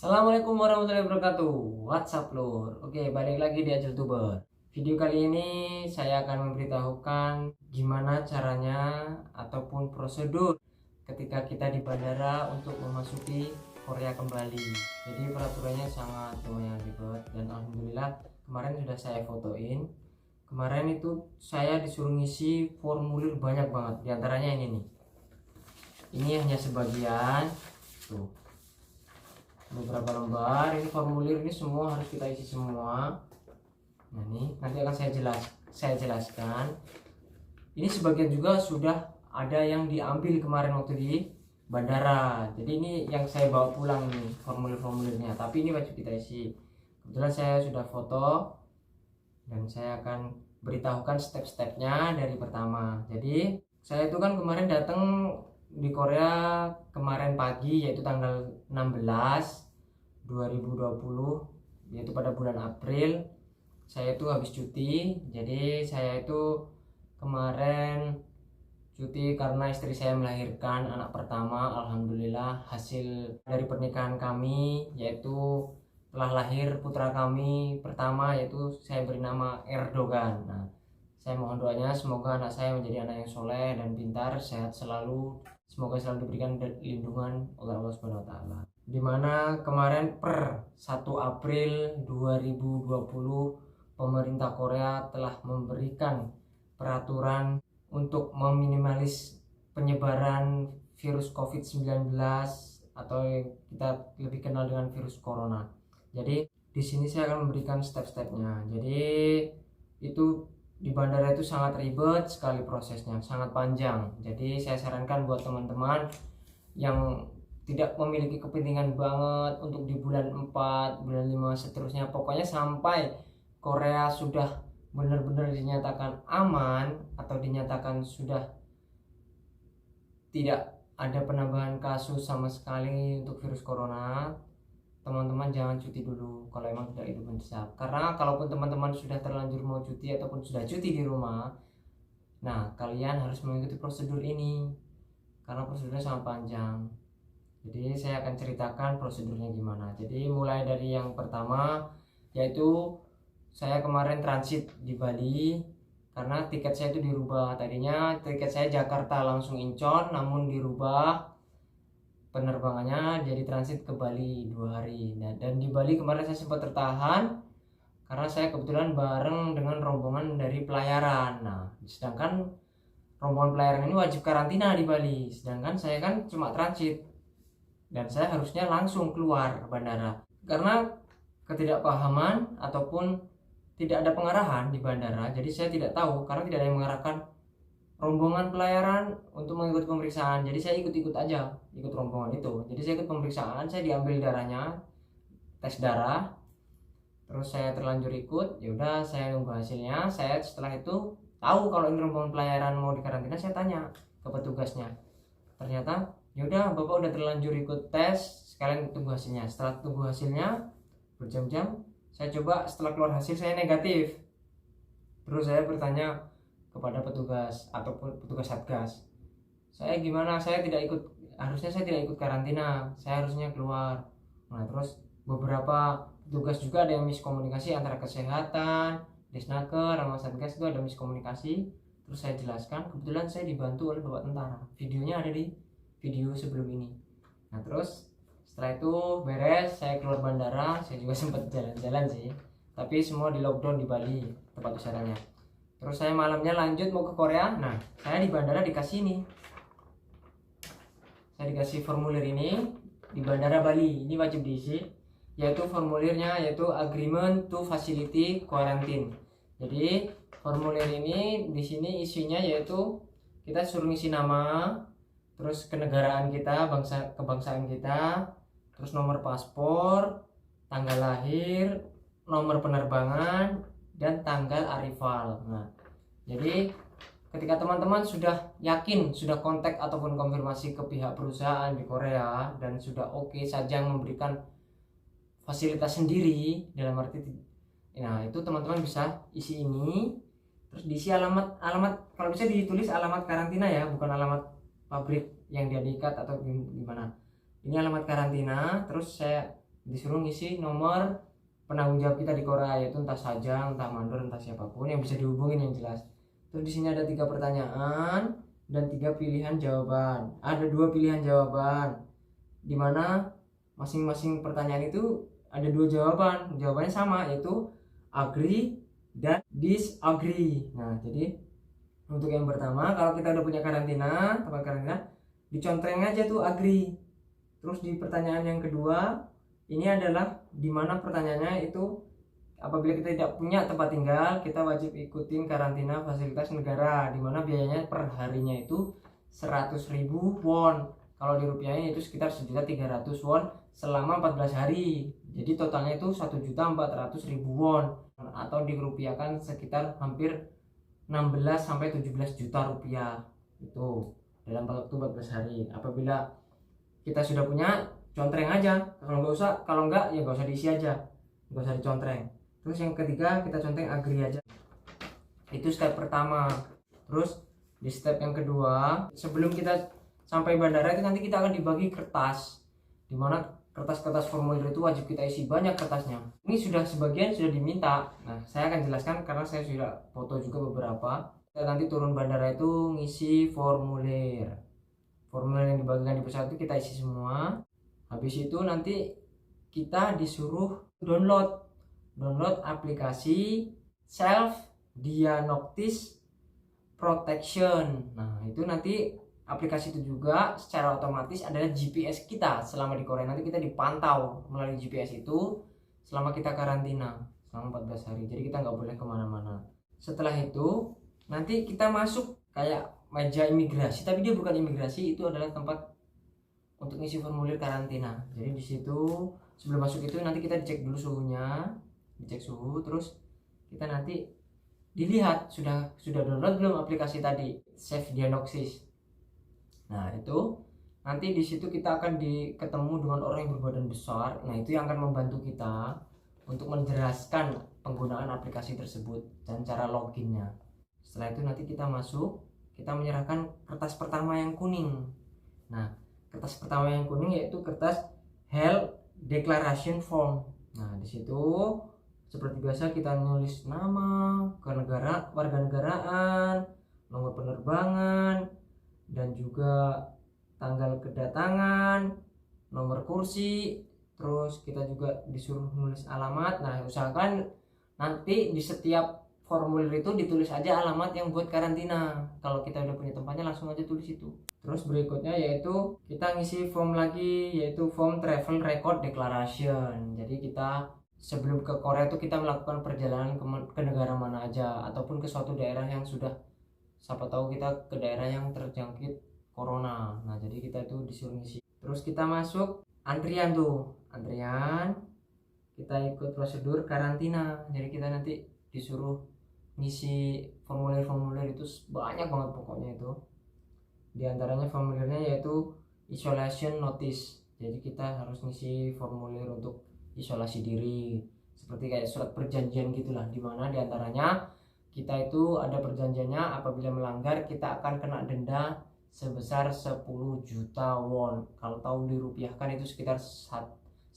Assalamualaikum warahmatullahi wabarakatuh. What's up lur? Oke, balik lagi di Ajul Tuber. Video kali ini saya akan memberitahukan gimana caranya ataupun prosedur ketika kita di bandara untuk memasuki Korea kembali. Jadi peraturannya sangat lumayan ribet dan alhamdulillah kemarin sudah saya fotoin. Kemarin itu saya disuruh ngisi formulir banyak banget. Di antaranya ini nih. Ini hanya sebagian. Tuh, beberapa lembar. Ini formulir, ini semua harus kita isi semua. Nah ini nanti akan saya jelaskan. Ini sebagian juga sudah ada yang diambil kemarin waktu di bandara. Jadi ini yang saya bawa pulang nih formulir-formulirnya, tapi ini wajib kita isi. Kebetulan saya sudah foto dan saya akan beritahukan step-stepnya dari pertama. Jadi saya itu kan kemarin datang di Korea kemarin pagi, yaitu tanggal 16 2020, yaitu pada bulan April. Saya itu habis cuti. Jadi saya itu kemarin cuti karena istri saya melahirkan anak pertama. Alhamdulillah hasil dari pernikahan kami, yaitu telah lahir putra kami pertama, yaitu saya beri nama Erdogan. Nah, saya mohon doanya semoga anak saya menjadi anak yang soleh dan pintar, sehat selalu. Semoga selalu diberikan lindungan oleh Allah Subhanahu wa taala. Dimana kemarin per 1 April 2020 pemerintah Korea telah memberikan peraturan untuk meminimalis penyebaran virus COVID-19 atau kita lebih kenal dengan virus corona. Jadi di sini saya akan memberikan step-stepnya. Jadi itu di bandara itu sangat ribet sekali prosesnya, sangat panjang. Jadi saya sarankan buat teman-teman yang tidak memiliki kepentingan banget untuk di bulan 4, bulan 5 seterusnya, pokoknya sampai Korea sudah benar-benar dinyatakan aman atau dinyatakan sudah tidak ada penambahan kasus sama sekali untuk virus corona, teman-teman jangan cuti dulu kalau emang tidak itu mendesak. Karena kalaupun teman-teman sudah terlanjur mau cuti ataupun sudah cuti di rumah, nah kalian harus mengikuti prosedur ini karena prosedurnya sangat panjang. Jadi saya akan ceritakan prosedurnya gimana. Jadi mulai dari yang pertama, yaitu saya kemarin transit di Bali karena tiket saya itu dirubah. Tadinya tiket saya Jakarta langsung Incheon, namun dirubah penerbangannya jadi transit ke Bali 2 hari. Nah, dan di Bali kemarin saya sempat tertahan karena saya kebetulan bareng dengan rombongan dari pelayaran. Nah, sedangkan rombongan pelayaran ini wajib karantina di Bali, sedangkan saya kan cuma transit dan saya harusnya langsung keluar bandara. Karena ketidakpahaman ataupun tidak ada pengarahan di bandara, jadi saya tidak tahu karena tidak ada yang mengarahkan rombongan pelayaran untuk mengikuti pemeriksaan. Jadi saya ikut-ikut aja, ikut rombongan itu. Jadi saya ikut pemeriksaan, saya diambil darahnya, tes darah, terus saya terlanjur ikut. Ya udah, saya nunggu hasilnya. Saya setelah itu tahu kalau ini rombongan pelayaran mau dikarantina, saya tanya ke petugasnya. Ternyata ya udah, bapak udah terlanjur ikut tes, sekalian tunggu hasilnya. Setelah tunggu hasilnya berjam-jam, saya coba, setelah keluar hasil saya negatif. Terus saya bertanya kepada petugas ataupun petugas satgas, saya gimana, saya tidak ikut, harusnya saya tidak ikut karantina, saya harusnya keluar. Nah terus beberapa petugas juga ada yang miskomunikasi antara kesehatan, Desnaker, sama satgas, itu ada miskomunikasi. Terus saya jelaskan, kebetulan saya dibantu oleh bapak tentara, videonya ada di video sebelum ini. Nah terus setelah itu beres, saya keluar bandara. Saya juga sempat jalan-jalan sih, tapi semua di lockdown di Bali tempat wisatanya. Terus saya malamnya lanjut mau ke Korea. Nah, saya di bandara dikasih ini. Saya dikasih formulir ini di bandara Bali. Ini wajib diisi, yaitu formulirnya yaitu Agreement to Facility Quarantine. Jadi formulir ini di sini isinya yaitu kita suruh ngisi nama, terus kenegaraan kita, kebangsaan kita, terus nomor paspor, tanggal lahir, nomor penerbangan, dan tanggal arrival. Nah, jadi ketika teman-teman sudah yakin, sudah kontak ataupun konfirmasi ke pihak perusahaan di Korea dan sudah oke saja memberikan fasilitas sendiri, dalam arti, nah itu teman-teman bisa isi ini, terus diisi alamat kalau bisa ditulis alamat karantina ya, bukan alamat pabrik yang dia diikat atau gimana. Ini alamat karantina, terus saya disuruh ngisi nomor penanggung jawab kita di Quora, yaitu entah Sajang, entah Mandor, entah siapapun yang bisa dihubungin yang jelas. Terus di sini ada 3 pertanyaan dan 3 pilihan jawaban. Ada 2 pilihan jawaban, dimana masing-masing pertanyaan itu ada 2 jawaban. Jawabannya sama, yaitu agree dan disagree. Nah, jadi untuk yang pertama, kalau kita udah punya karantina, tempat karantina, dicontreng aja tuh agree. Terus di pertanyaan yang kedua, ini adalah dimana pertanyaannya itu apabila kita tidak punya tempat tinggal, kita wajib ikutin karantina fasilitas negara, dimana biayanya per harinya itu 100.000 won. Kalau dirupiahin itu sekitar 1.300.000 won selama 14 hari. Jadi totalnya itu 1.400.000 won, atau dirupiahkan sekitar hampir 16 sampai 17 juta rupiah itu dalam waktu 14 hari. Apabila kita sudah punya, contreng aja. Kalau enggak ya nggak usah diisi aja, nggak usah dicontreng. Terus yang ketiga, kita contreng agree aja. Itu step pertama. Terus di step yang kedua, sebelum kita sampai bandara itu nanti kita akan dibagi kertas, dimana kertas-kertas formulir itu wajib kita isi banyak kertasnya. Ini sudah sebagian sudah diminta. Nah, saya akan jelaskan karena saya sudah foto juga beberapa. Kita nanti turun bandara itu ngisi formulir. Formulir yang dibagikan di pesawat itu kita isi semua. Habis itu nanti kita disuruh download aplikasi self diagnosis protection. Nah, itu nanti aplikasi itu juga secara otomatis adalah GPS kita selama di Korea. Nanti kita dipantau melalui GPS itu selama kita karantina selama 14 hari. Jadi kita nggak boleh kemana-mana. Setelah itu nanti kita masuk kayak meja imigrasi, tapi dia bukan imigrasi, itu adalah tempat untuk ngisi formulir karantina. Jadi di situ sebelum masuk itu nanti kita dicek dulu suhunya, dicek suhu, terus kita nanti dilihat sudah download belum aplikasi tadi self diagnosis. Nah, itu nanti di situ kita akan ketemu dengan orang yang berbadan besar. Nah, itu yang akan membantu kita untuk menjelaskan penggunaan aplikasi tersebut dan cara loginnya. Setelah itu nanti kita masuk, kita menyerahkan kertas pertama yang kuning. Nah, kertas pertama yang kuning yaitu kertas Health Declaration Form. Nah, di situ seperti biasa kita nulis nama, warganegaraan, nomor penerbangan, dan juga tanggal kedatangan, nomor kursi. Terus kita juga disuruh nulis alamat. Nah, usahakan nanti di setiap formulir itu ditulis aja alamat yang buat karantina. Kalau kita udah punya tempatnya langsung aja tulis itu. Terus berikutnya yaitu kita ngisi form lagi, yaitu form Travel Record Declaration. Jadi kita sebelum ke Korea itu kita melakukan perjalanan ke negara mana aja, ataupun ke suatu daerah yang sudah, siapa tahu kita ke daerah yang terjangkit corona. Nah, jadi kita itu disuruh ngisi. Terus kita masuk antrian tuh, kita ikut prosedur karantina. Jadi kita nanti disuruh ngisi formulir itu banyak banget pokoknya itu. Di antaranya formulirnya yaitu isolation notice. Jadi kita harus ngisi formulir untuk isolasi diri, seperti kayak surat perjanjian gitulah, dimana diantaranya kita itu ada perjanjiannya apabila melanggar kita akan kena denda sebesar 10 juta won. Kalau tahu dirupiahkan itu sekitar 130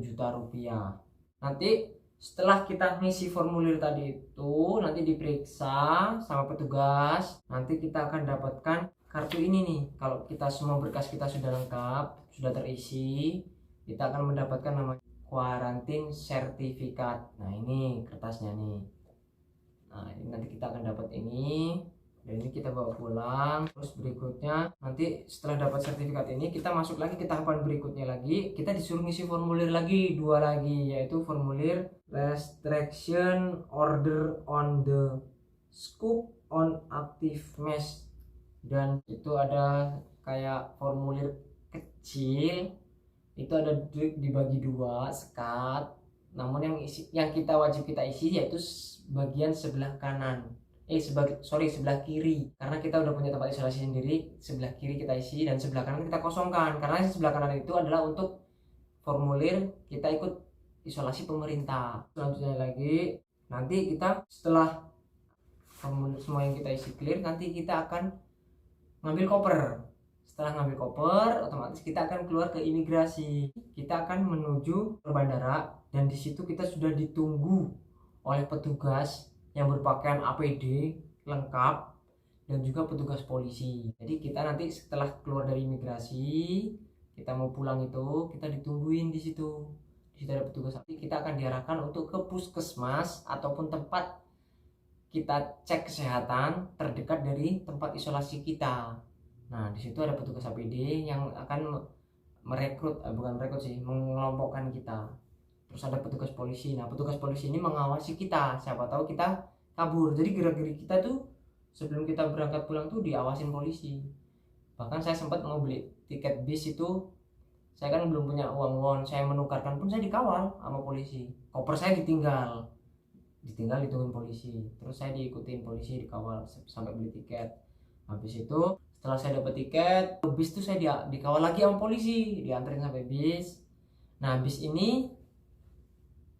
juta rupiah. Nanti setelah kita ngisi formulir tadi itu nanti diperiksa sama petugas, nanti kita akan dapatkan kartu ini nih. Kalau kita semua berkas kita sudah lengkap, sudah terisi, kita akan mendapatkan namanya quarantine certificate. Nah, ini kertasnya nih. Nah, ini nanti kita akan dapat ini, dan ini kita bawa pulang. Terus berikutnya nanti setelah dapat sertifikat ini kita masuk lagi ke tahapan berikutnya lagi. Kita disuruh ngisi formulir lagi, 2 lagi, yaitu formulir restriction order on the scope on active mesh. Dan itu ada kayak formulir kecil, itu ada dibagi 2 sekat. Namun yang kita wajib kita isi yaitu bagian sebelah kanan, sebelah kiri, karena kita udah punya tempat isolasi sendiri. Sebelah kiri kita isi dan sebelah kanan kita kosongkan, karena sebelah kanan itu adalah untuk formulir kita ikut isolasi pemerintah. Selanjutnya lagi, nanti kita setelah formulir semua yang kita isi clear, nanti kita akan ngambil koper Setelah ngambil koper, otomatis kita akan keluar ke imigrasi. Kita akan menuju ke bandara, dan di situ kita sudah ditunggu oleh petugas yang berpakaian APD lengkap dan juga petugas polisi. Jadi kita nanti setelah keluar dari imigrasi, kita mau pulang itu kita ditungguin di situ. Di situ ada petugas. Kita akan diarahkan untuk ke puskesmas ataupun tempat kita cek kesehatan terdekat dari tempat isolasi kita. Nah, di situ ada petugas APD yang akan bukan merekrut sih, mengelompokkan kita. Terus ada petugas polisi. Nah, petugas polisi ini mengawasi kita. Siapa tahu kita kabur. Jadi gerak-gerik kita tuh sebelum kita berangkat pulang tuh diawasin polisi. Bahkan saya sempat mau beli tiket bis itu, saya kan belum punya uang won, saya menukarkan pun saya dikawal sama polisi. Koper saya ditinggal ditungguin polisi. Terus saya diikutin polisi, dikawal sampai beli tiket. Habis itu setelah saya dapat tiket bis tuh saya dikawal lagi sama polisi, diantarin sampai bis. Nah, bis ini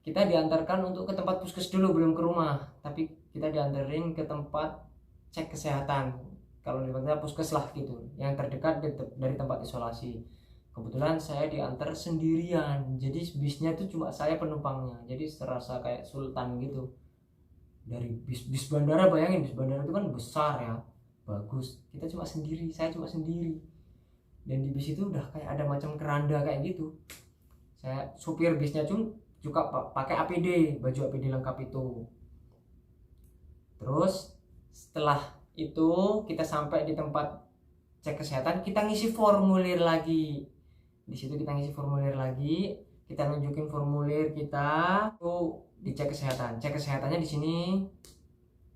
kita diantarkan untuk ke tempat puskes dulu, belum ke rumah, tapi kita diantarin ke tempat cek kesehatan. Kalau di tempat puskes lah gitu, yang terdekat dari tempat isolasi. Kebetulan saya diantar sendirian, jadi bisnya itu cuma saya penumpangnya, jadi serasa kayak sultan gitu. Dari bis bandara, bayangin bis bandara itu kan besar ya, bagus, kita cuma sendiri, saya cuma sendiri. Dan di bis itu udah kayak ada macam keranda kayak gitu. Saya supir bisnya juga pakai APD, baju APD lengkap itu. Terus setelah itu kita sampai di tempat cek kesehatan, kita ngisi formulir lagi. Di situ kita ngisi formulir lagi, kita nunjukin formulir kita tuh dicek kesehatan. Cek kesehatannya di sini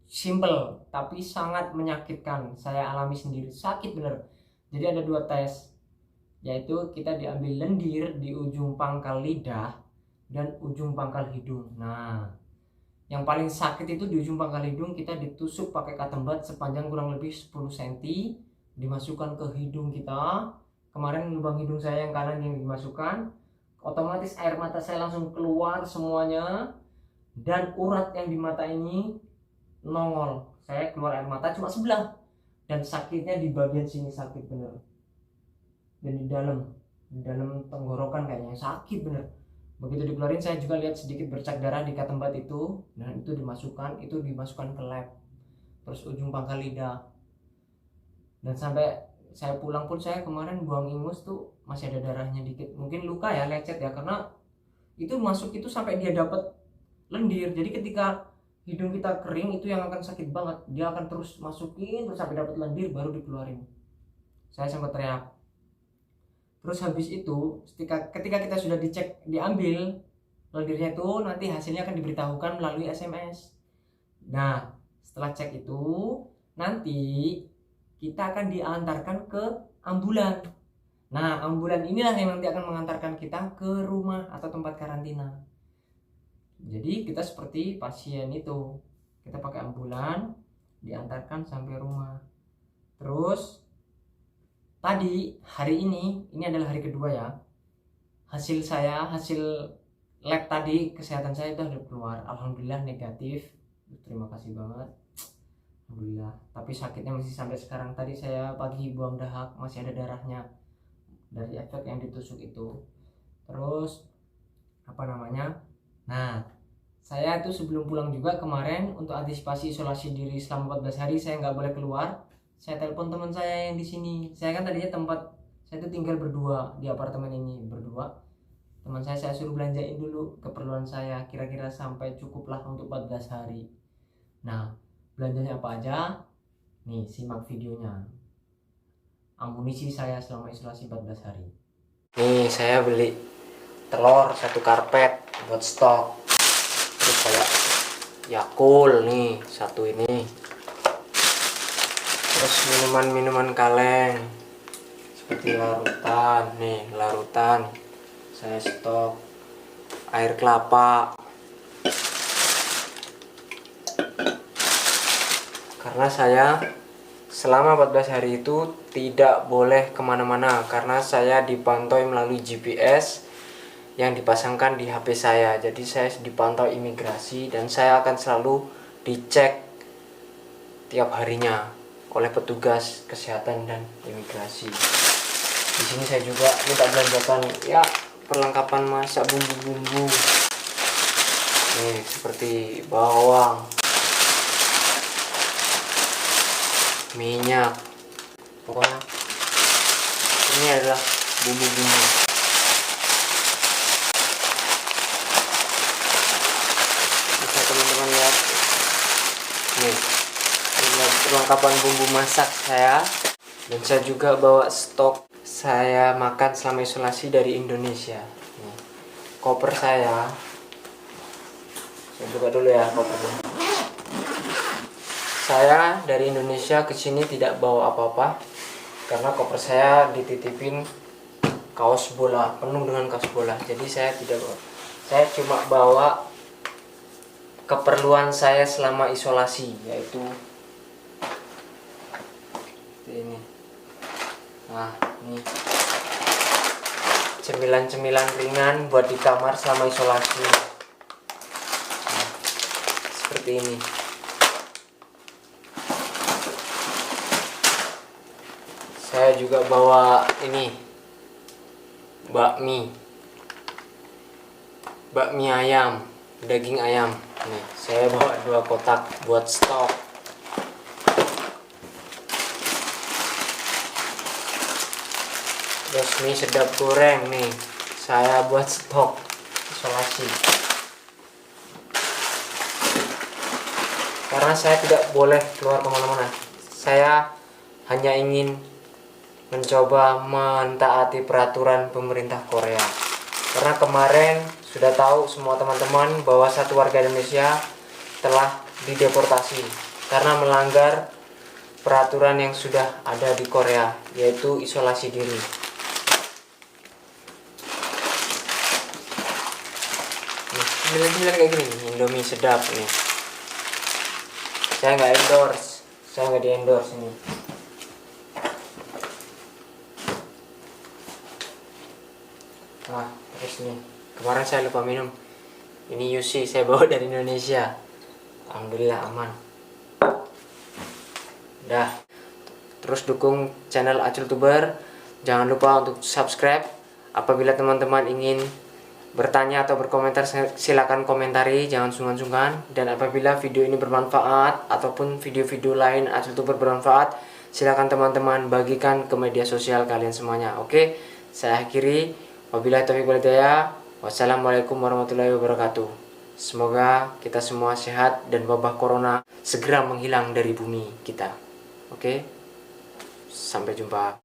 simple tapi sangat menyakitkan. Saya alami sendiri, sakit bener. Jadi ada 2 tes, yaitu kita diambil lendir di ujung pangkal lidah dan ujung pangkal hidung. Nah, yang paling sakit itu di ujung pangkal hidung. Kita ditusuk pakai katembat sepanjang kurang lebih 10 cm, dimasukkan ke hidung kita. Kemarin lubang hidung saya yang kanan yang dimasukkan, otomatis air mata saya langsung keluar semuanya, dan urat yang di mata ini nongol. Saya keluar air mata cuma sebelah, dan sakitnya di bagian sini, sakit bener. Dan di dalam tenggorokan kayaknya sakit bener. Begitu dikeluarin, saya juga lihat sedikit bercak darah di katembat itu, dan itu dimasukkan ke lab. Terus ujung pangkal lidah. Dan sampai saya pulang pun, saya kemarin buang ingus tuh masih ada darahnya dikit. Mungkin luka ya, lecet ya, karena itu masuk itu sampai dia dapat lendir. Jadi ketika hidung kita kering itu yang akan sakit banget. Dia akan terus masukin terus sampai dapat lendir baru dikeluarin. Saya sempat teriak. Terus habis itu ketika kita sudah dicek, diambil lendirnya itu, nanti hasilnya akan diberitahukan melalui SMS. Nah, setelah cek itu nanti kita akan diantarkan ke ambulan. Nah, ambulan inilah yang nanti akan mengantarkan kita ke rumah atau tempat karantina. Jadi kita seperti pasien itu, kita pakai ambulan, diantarkan sampai rumah. Terus tadi hari ini adalah hari kedua ya. Hasil lab tadi kesehatan saya itu sudah keluar, alhamdulillah negatif. Terima kasih banget, alhamdulillah. Tapi sakitnya masih sampai sekarang. Tadi saya pagi buang dahak, masih ada darahnya dari efek yang ditusuk itu. Terus nah, saya tuh sebelum pulang juga kemarin, untuk antisipasi isolasi diri selama 14 hari saya nggak boleh keluar, saya telepon teman saya yang di sini. Saya kan tadinya saya tuh tinggal berdua di apartemen ini, berdua. Teman saya suruh belanjain dulu keperluan saya, kira-kira sampai cukuplah untuk 14 hari. Nah, belanjanya apa aja? Nih, simak videonya. Amunisi saya selama isolasi 14 hari. Nih, saya beli telur 1 karpet buat stok. Terus kayak Yakult nih, 1 ini. Terus minuman kaleng seperti larutan saya stok. Air kelapa, karena saya selama 14 hari itu tidak boleh kemana-mana, karena saya dipantau melalui GPS yang dipasangkan di HP saya. Jadi saya dipantau imigrasi, dan saya akan selalu dicek tiap harinya oleh petugas kesehatan dan imigrasi. Di sini saya juga minta belanjakan ya perlengkapan masak bumbu-bumbu. Nih seperti bawang, minyak, pokoknya ini adalah bumbu-bumbu. Bisa teman-teman lihat nih, ini perlengkapan bumbu masak saya. Dan saya juga bawa stok saya makan selama isolasi dari Indonesia. Nih, koper saya buka dulu ya kopernya. Saya dari Indonesia ke sini tidak bawa apa-apa karena koper saya dititipin kaos bola, penuh dengan kaos bola. Jadi saya tidak bawa. Saya cuma bawa keperluan saya selama isolasi, yaitu ini. Nah, ini cemilan-cemilan ringan buat di kamar selama isolasi. Nah, seperti ini. Saya juga bawa ini bakmi ayam, daging ayam. Nih, saya bawa 2 kotak buat stok. Terus mie sedap goreng nih, saya buat stok isolasi. Karena saya tidak boleh keluar kemana-mana. Saya hanya ingin mencoba mentaati peraturan pemerintah Korea. Karena kemarin sudah tahu semua teman-teman bahwa satu warga Indonesia telah dideportasi karena melanggar peraturan yang sudah ada di Korea, yaitu isolasi diri. Cemilan-cemilan kayak gini nih, Indomie sedap nih. Saya nggak endorse, saya nggak di endorse ini. Nah, terus nih, kemarin saya lupa minum. Ini UC saya bawa dari Indonesia. Alhamdulillah aman. Dah. Terus dukung channel AculTuber. Jangan lupa untuk subscribe. Apabila teman-teman ingin bertanya atau berkomentar, silakan komentari, jangan sungkan-sungkan. Dan apabila video ini bermanfaat ataupun video-video lain AculTuber bermanfaat, silakan teman-teman bagikan ke media sosial kalian semuanya. Oke, saya akhiri. Wabillahi taufiq wal hidayah. Wassalamualaikum warahmatullahi wabarakatuh. Semoga kita semua sehat dan wabah corona segera menghilang dari bumi kita. Oke, sampai jumpa.